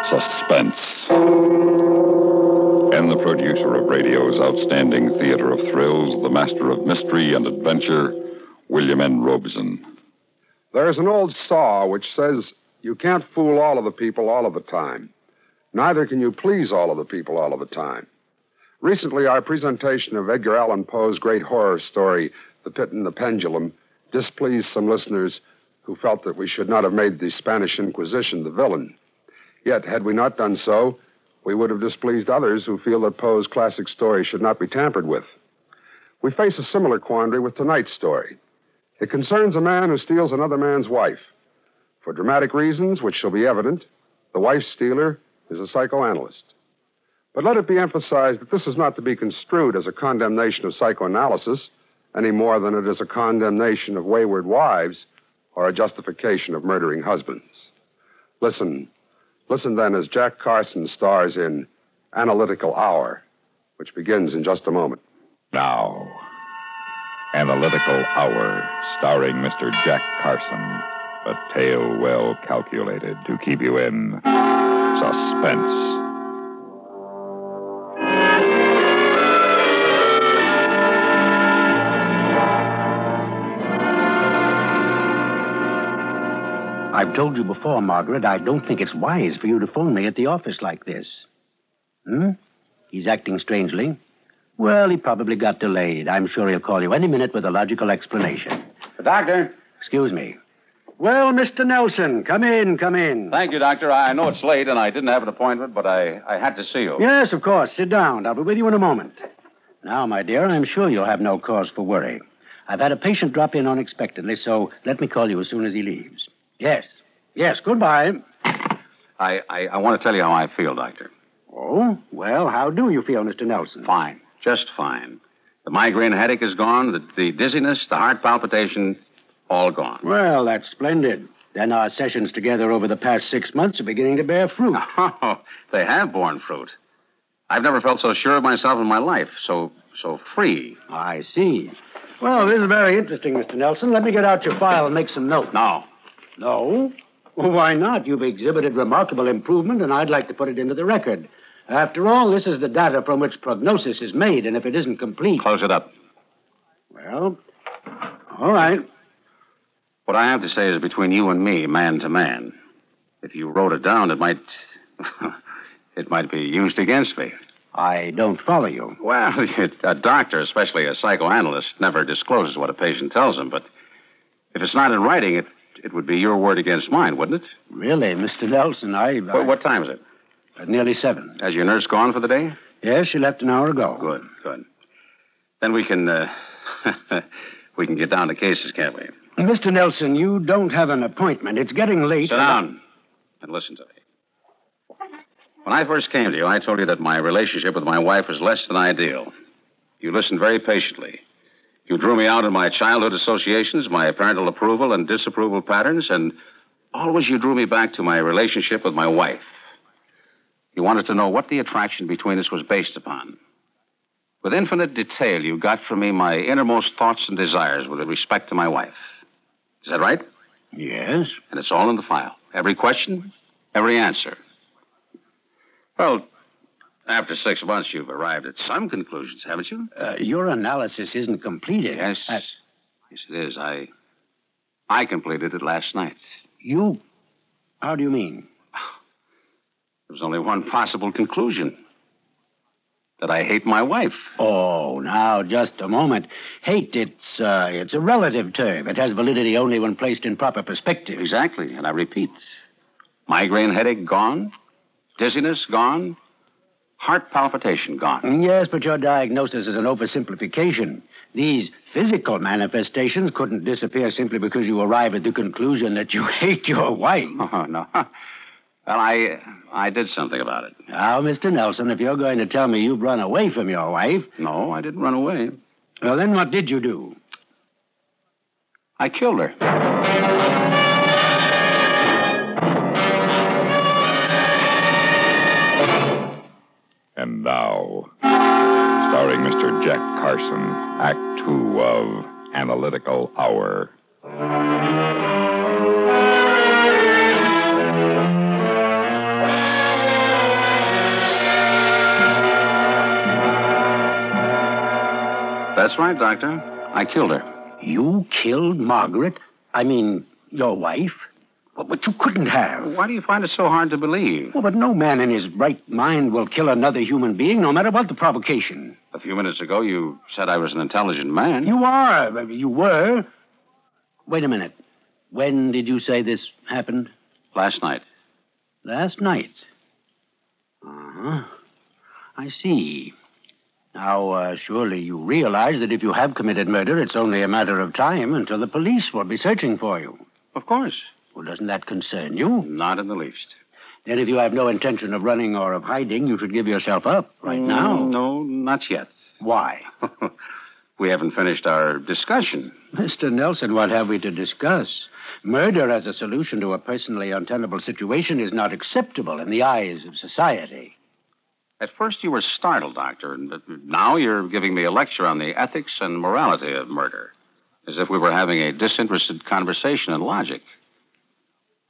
Suspense. And the producer of radio's outstanding theater of thrills, the master of mystery and adventure, William N. Robeson. There's an old saw which says you can't fool all of the people all of the time. Neither can you please all of the people all of the time. Recently, our presentation of Edgar Allan Poe's great horror story, The Pit and the Pendulum, displeased some listeners who felt that we should not have made the Spanish Inquisition the villain. Yet, had we not done so, we would have displeased others who feel that Poe's classic story should not be tampered with. We face a similar quandary with tonight's story. It concerns a man who steals another man's wife. For dramatic reasons, which shall be evident, the wife stealer is a psychoanalyst. But let it be emphasized that this is not to be construed as a condemnation of psychoanalysis any more than it is a condemnation of wayward wives or a justification of murdering husbands. Listen then as Jack Carson stars in Analytical Hour, which begins in just a moment. Now, Analytical Hour, starring Mr. Jack Carson. A tale well calculated to keep you in suspense. I've told you before, Margaret, I don't think it's wise for you to phone me at the office like this. He's acting strangely. Well, he probably got delayed. I'm sure he'll call you any minute with a logical explanation. Doctor? Excuse me. Well, Mr. Nelson, come in. Thank you, Doctor. I know it's late and I didn't have an appointment, but I had to see you. Yes, of course. Sit down. I'll be with you in a moment. Now, my dear, I'm sure you'll have no cause for worry. I've had a patient drop in unexpectedly, so let me call you as soon as he leaves. Yes, goodbye. I want to tell you how I feel, Doctor. Oh? Well, how do you feel, Mr. Nelson? Fine. Just fine. The migraine headache is gone, the dizziness, the heart palpitation, all gone. Well, that's splendid. Then our sessions together over the past 6 months are beginning to bear fruit. Oh, they have borne fruit. I've never felt so sure of myself in my life, so free. I see. Well, this is very interesting, Mr. Nelson. Let me get out your file and make some notes. No. No? Well, why not? You've exhibited remarkable improvement, and I'd like to put it into the record. After all, this is the data from which prognosis is made, and if it isn't complete... Close it up. Well, all right. What I have to say is between you and me, man to man. If you wrote it down, it might... it might be used against me. I don't follow you. Well, a doctor, especially a psychoanalyst, never discloses what a patient tells him, but if it's not in writing, it would be your word against mine, wouldn't it? Really, Mr. Nelson, What time is it? Nearly 7. Has your nurse gone for the day? Yes, she left an hour ago. Good. Then we can, we can get down to cases, can't we? Mr. Nelson, you don't have an appointment. It's getting late. Sit down and listen to me. When I first came to you, I told you that my relationship with my wife was less than ideal. You listened very patiently. You drew me out in my childhood associations, my parental approval and disapproval patterns, and always you drew me back to my relationship with my wife. You wanted to know what the attraction between us was based upon. With infinite detail, you got from me my innermost thoughts and desires with respect to my wife. Is that right? Yes. And it's all in the file. Every question, every answer. Well, after 6 months, you've arrived at some conclusions, haven't you? Your analysis isn't completed. Yes. Yes, it is. I completed it last night. You? How do you mean? There was only one possible conclusion. That I hate my wife. Oh, now, just a moment. Hate, it's a relative term. It has validity only when placed in proper perspective. Exactly, and I repeat. Migraine headache gone. Dizziness gone. Heart palpitation gone. Yes, but your diagnosis is an oversimplification. These physical manifestations couldn't disappear simply because you arrive at the conclusion that you hate your wife. Oh, no. Well, I did something about it. Now, Mr. Nelson, if you're going to tell me you've run away from your wife... No, I didn't run away. Well, then what did you do? I killed her. And now, starring Mr. Jack Carson, Act 2 of Analytical Hour. That's right, Doctor. I killed her. You killed Margaret? I mean, your wife? But you couldn't have. Why do you find it so hard to believe? Well, but no man in his right mind will kill another human being, no matter what the provocation. A few minutes ago, you said I was an intelligent man. You are. You were. Wait a minute. When did you say this happened? Last night. Last night. Uh-huh. I see. Now, surely you realize that if you have committed murder, it's only a matter of time until the police will be searching for you. Of course. Well, doesn't that concern you? Not in the least. Then if you have no intention of running or of hiding, you should give yourself up right now. No, not yet. Why? We haven't finished our discussion. Mr. Nelson, what have we to discuss? Murder as a solution to a personally untenable situation is not acceptable in the eyes of society. At first you were startled, Doctor, but now you're giving me a lecture on the ethics and morality of murder, as if we were having a disinterested conversation in logic.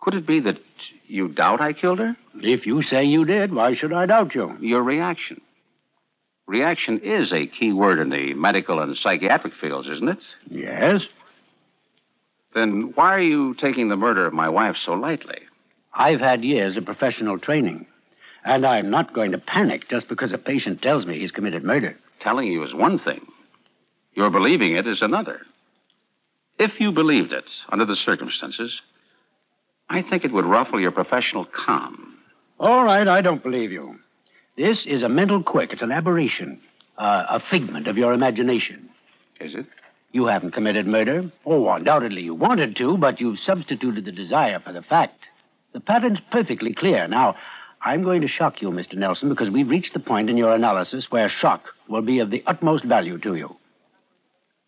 Could it be that you doubt I killed her? If you say you did, why should I doubt you? Your reaction. Reaction is a key word in the medical and psychiatric fields, isn't it? Yes. Then why are you taking the murder of my wife so lightly? I've had years of professional training, and I'm not going to panic just because a patient tells me he's committed murder. Telling you is one thing. Your believing it is another. If you believed it, under the circumstances, I think it would ruffle your professional calm. All right, I don't believe you. This is a mental quirk. It's an aberration, a figment of your imagination. Is it? You haven't committed murder. Oh, undoubtedly you wanted to, but you've substituted the desire for the fact. The pattern's perfectly clear. Now, I'm going to shock you, Mr. Nelson, because we've reached the point in your analysis where shock will be of the utmost value to you.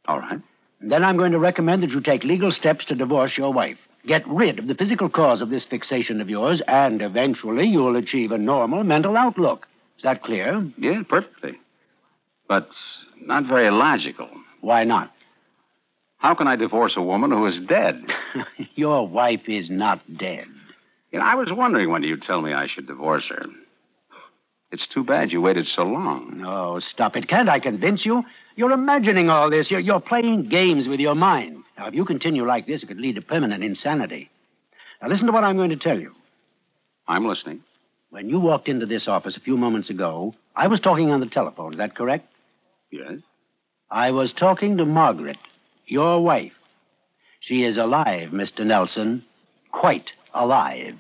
All right. And then I'm going to recommend that you take legal steps to divorce your wife. Get rid of the physical cause of this fixation of yours, and eventually you'll achieve a normal mental outlook. Is that clear? Yeah, perfectly. But not very logical. Why not? How can I divorce a woman who is dead? Your wife is not dead. You know, I was wondering when you'd tell me I should divorce her. It's too bad you waited so long. Oh, stop it. Can't I convince you? You're imagining all this. You're playing games with your mind. Now, if you continue like this, it could lead to permanent insanity. Now, listen to what I'm going to tell you. I'm listening. When you walked into this office a few moments ago, I was talking on the telephone. Is that correct? Yes? I was talking to Margaret, your wife. She is alive, Mr. Nelson. Quite alive.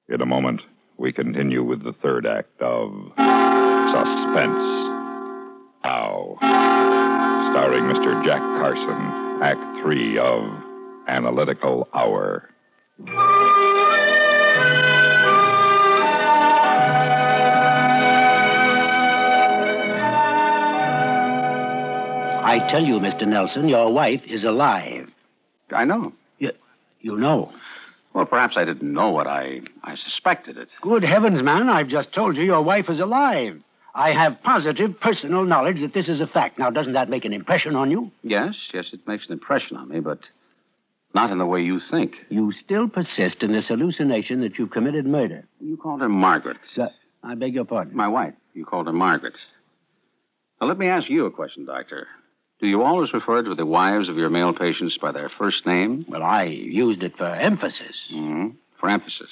In a moment, we continue with the third act of Suspense. Now, starring Mr. Jack Carson, Act 3 of Analytical Hour. I tell you, Mr. Nelson, your wife is alive. I know. You know. Well, perhaps I didn't know what I suspected it. Good heavens, man, I've just told you your wife is alive. I have positive personal knowledge that this is a fact. Now, doesn't that make an impression on you? Yes, it makes an impression on me, but not in the way you think. You still persist in this hallucination that you've committed murder. You called her Margaret. I beg your pardon. My wife. You called her Margaret. Now, let me ask you a question, Doctor. Do you always refer to the wives of your male patients by their first name? Well, I used it for emphasis. Mm-hmm. For emphasis.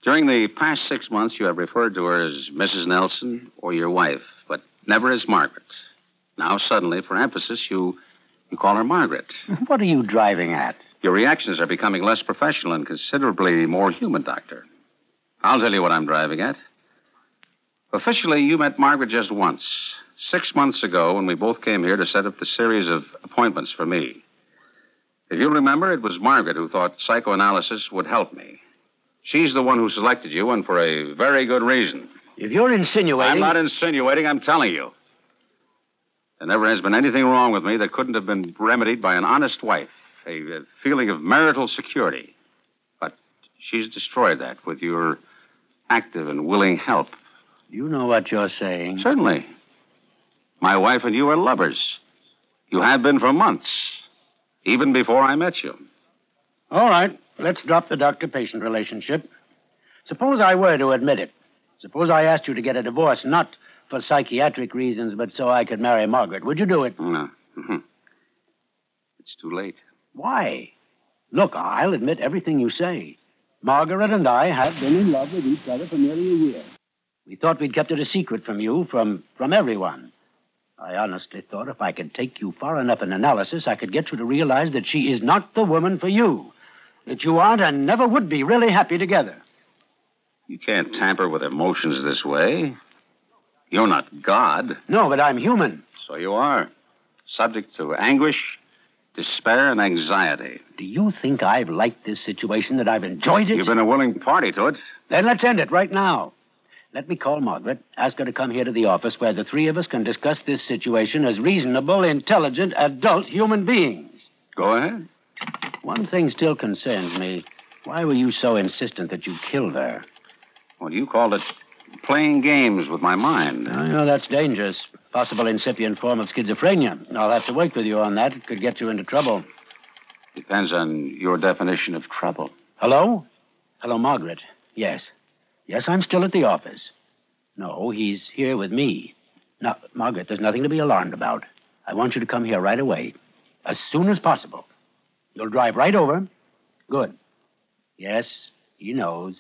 During the past 6 months, you have referred to her as Mrs. Nelson or your wife, but never as Margaret. Now, suddenly, for emphasis, you call her Margaret. What are you driving at? Your reactions are becoming less professional and considerably more human, Doctor. I'll tell you what I'm driving at. Officially, you met Margaret just once. 6 months ago, when we both came here to set up the series of appointments for me. If you'll remember, it was Margaret who thought psychoanalysis would help me. She's the one who selected you, and for a very good reason. If you're insinuating... I'm not insinuating, I'm telling you. There never has been anything wrong with me that couldn't have been remedied by an honest wife, a feeling of marital security. But she's destroyed that with your active and willing help. You know what you're saying. Certainly. My wife and you are lovers. You have been for months, even before I met you. All right, let's drop the doctor-patient relationship. Suppose I were to admit it. Suppose I asked you to get a divorce, not for psychiatric reasons, but so I could marry Margaret. Would you do it? No. It's too late. Why? Look, I'll admit everything you say. Margaret and I have been in love with each other for nearly a year. We thought we'd kept it a secret from you, from everyone. I honestly thought if I could take you far enough in analysis, I could get you to realize that she is not the woman for you. That you aren't and never would be really happy together. You can't tamper with emotions this way. You're not God. No, but I'm human. So you are. Subject to anguish, despair, and anxiety. Do you think I've liked this situation, that I've enjoyed it? You've been a willing party to it. Then let's end it right now. Let me call Margaret, ask her to come here to the office where the three of us can discuss this situation as reasonable, intelligent, adult human beings. Go ahead. One thing still concerns me. Why were you so insistent that you killed her? Well, you called it playing games with my mind. I know that's dangerous. Possible incipient form of schizophrenia. I'll have to work with you on that. It could get you into trouble. Depends on your definition of trouble. Hello? Hello, Margaret. Yes. Yes, I'm still at the office. No, he's here with me. Now, Margaret, there's nothing to be alarmed about. I want you to come here right away. As soon as possible. You'll drive right over. Good. Yes, he knows.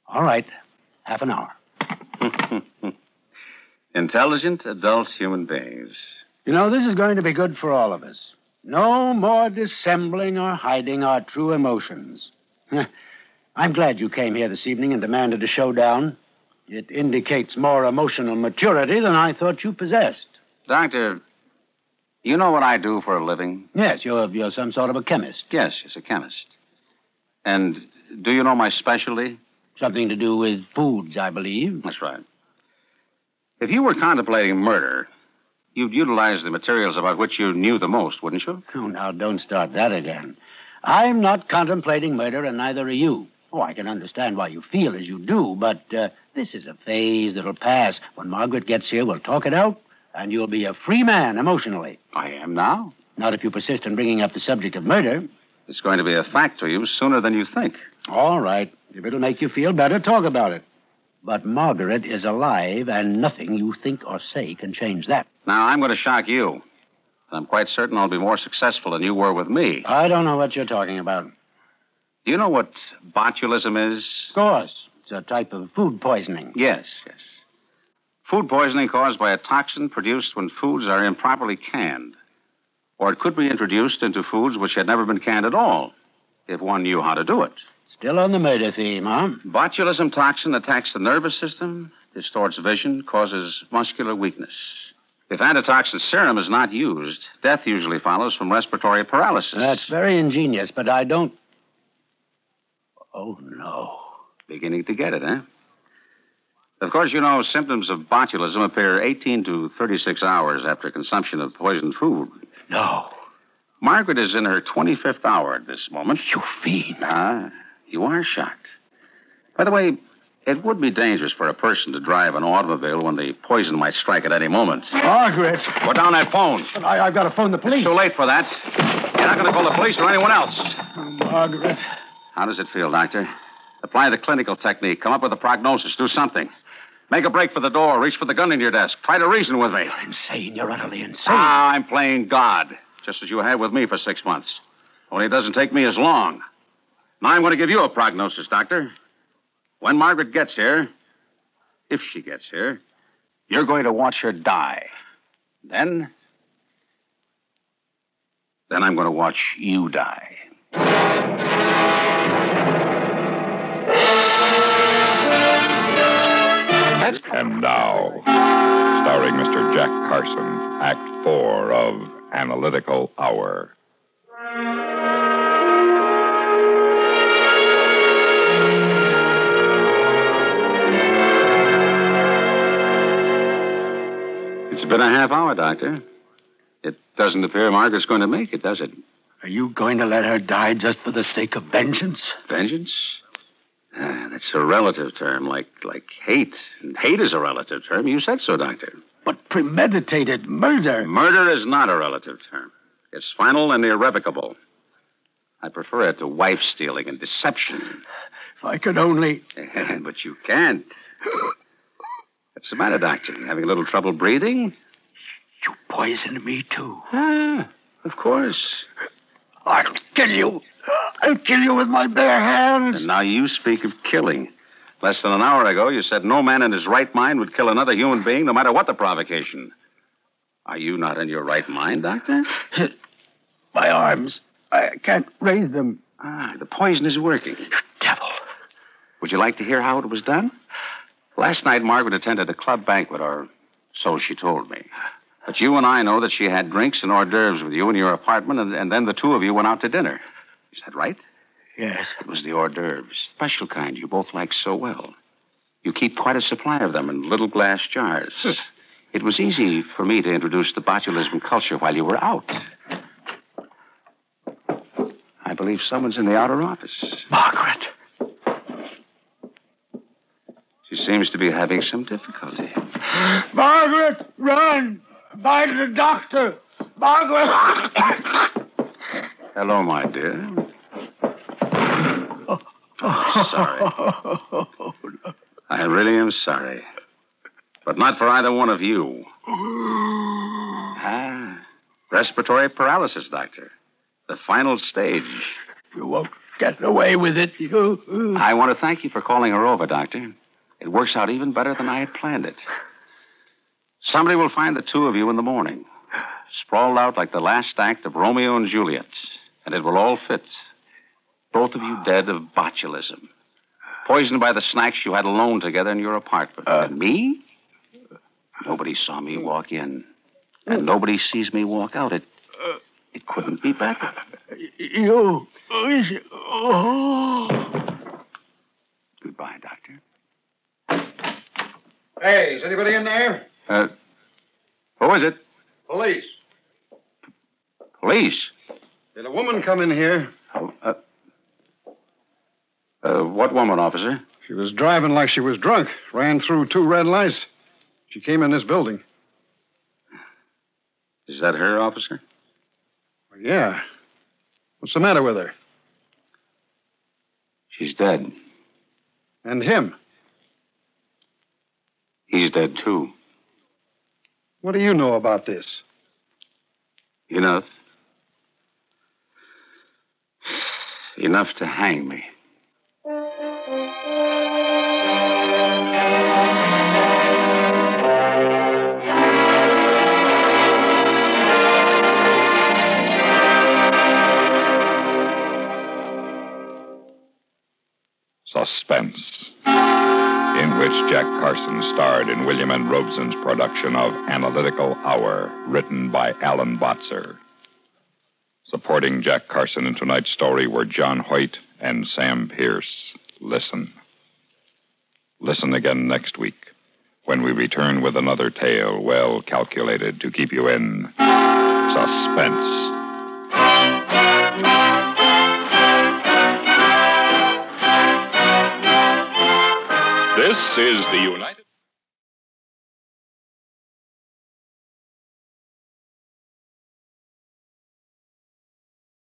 All right. Half an hour. Intelligent, adult human beings. You know, this is going to be good for all of us. No more dissembling or hiding our true emotions. I'm glad you came here this evening and demanded a showdown. It indicates more emotional maturity than I thought you possessed. Doctor, you know what I do for a living? Yes, you're some sort of a chemist. Yes, a chemist. And do you know my specialty? Something to do with foods, I believe. That's right. If you were contemplating murder, you'd utilize the materials about which you knew the most, wouldn't you? Oh, now, don't start that again. I'm not contemplating murder, and neither are you. Oh, I can understand why you feel as you do, but this is a phase that'll pass. When Margaret gets here, we'll talk it out, and you'll be a free man emotionally. I am now. Not if you persist in bringing up the subject of murder. It's going to be a fact to you sooner than you think. All right. If it'll make you feel better, talk about it. But Margaret is alive, and nothing you think or say can change that. Now, I'm going to shock you. I'm quite certain I'll be more successful than you were with me. I don't know what you're talking about. Do you know what botulism is? Of course. It's a type of food poisoning. Yes. Food poisoning caused by a toxin produced when foods are improperly canned. Or it could be introduced into foods which had never been canned at all, if one knew how to do it. Still on the murder theme, huh? Botulism toxin attacks the nervous system, distorts vision, causes muscular weakness. If antitoxin serum is not used, death usually follows from respiratory paralysis. That's very ingenious, but I don't... Oh, no. Beginning to get it, eh? Of course, you know, symptoms of botulism appear 18 to 36 hours after consumption of poisoned food. No. Margaret is in her 25th hour at this moment. You fiend. You are shocked. By the way, it would be dangerous for a person to drive an automobile when the poison might strike at any moment. Margaret. Put down that phone. But I've got to phone the police. It's too late for that. You're not going to call the police or anyone else. Oh, Margaret. How does it feel, Doctor? Apply the clinical technique. Come up with a prognosis. Do something. Make a break for the door. Reach for the gun in your desk. Try to reason with me. You're insane. You're utterly insane. I'm playing God, just as you have with me for 6 months. Only it doesn't take me as long. Now I'm going to give you a prognosis, Doctor. When Margaret gets here, if she gets here, you're going to watch her die. Then I'm going to watch you die. And now, starring Mr. Jack Carson, Act 4 of Analytical Hour. It's been a half hour, Doctor. It doesn't appear Margaret's going to make it, does it? Are you going to let her die just for the sake of vengeance? Vengeance? That's a relative term, like hate. And hate is a relative term. You said so, Doctor. But premeditated murder. Murder is not a relative term. It's final and irrevocable. I prefer it to wife stealing and deception. If I could only... But you can't. What's the matter, Doctor? Having a little trouble breathing? You poisoned me, too. Ah, of course. I'll kill you. I'll kill you with my bare hands. And now you speak of killing. Less than an hour ago, you said no man in his right mind would kill another human being, no matter what the provocation. Are you not in your right mind, Doctor? My arms. I can't raise them. Ah, the poison is working. Devil. Would you like to hear how it was done? Last night, Margaret attended a club banquet, or so she told me. But you and I know that she had drinks and hors d'oeuvres with you in your apartment, and then the two of you went out to dinner. Is that right? Yes. It was the hors d'oeuvres, special kind you both like so well. You keep quite a supply of them in little glass jars. It was easy for me to introduce the botulism culture while you were out. I believe someone's in the outer office. Margaret. She seems to be having some difficulty. Margaret, run! By the doctor. Margaret! Hello, my dear. I'm sorry. I really am sorry. But not for either one of you. Respiratory paralysis, Doctor. The final stage. You won't get away with it. You... I want to thank you for calling her over, Doctor. It works out even better than I had planned it. Somebody will find the two of you in the morning, sprawled out like the last act of Romeo and Juliet, and it will all fit. Both of you dead of botulism. Poisoned by the snacks you had alone together in your apartment. And me? Nobody saw me walk in. And nobody sees me walk out. It couldn't be better. You... Oh. Goodbye, Doctor. Hey, is anybody in there? Who is it? Police. Police? Did a woman come in here? What woman, officer? She was driving like she was drunk. Ran through 2 red lights. She came in this building. Is that her, officer? Well, yeah. What's the matter with her? She's dead. And him? He's dead, too. What do you know about this? Enough. Enough to hang me. Suspense, in which Jack Carson starred in William N. Robeson's production of Analytical Hour, written by Alan Botzer. Supporting Jack Carson in tonight's story were John Hoyt and Sam Pierce. Listen. Listen again next week when we return with another tale well calculated to keep you in suspense. This is the United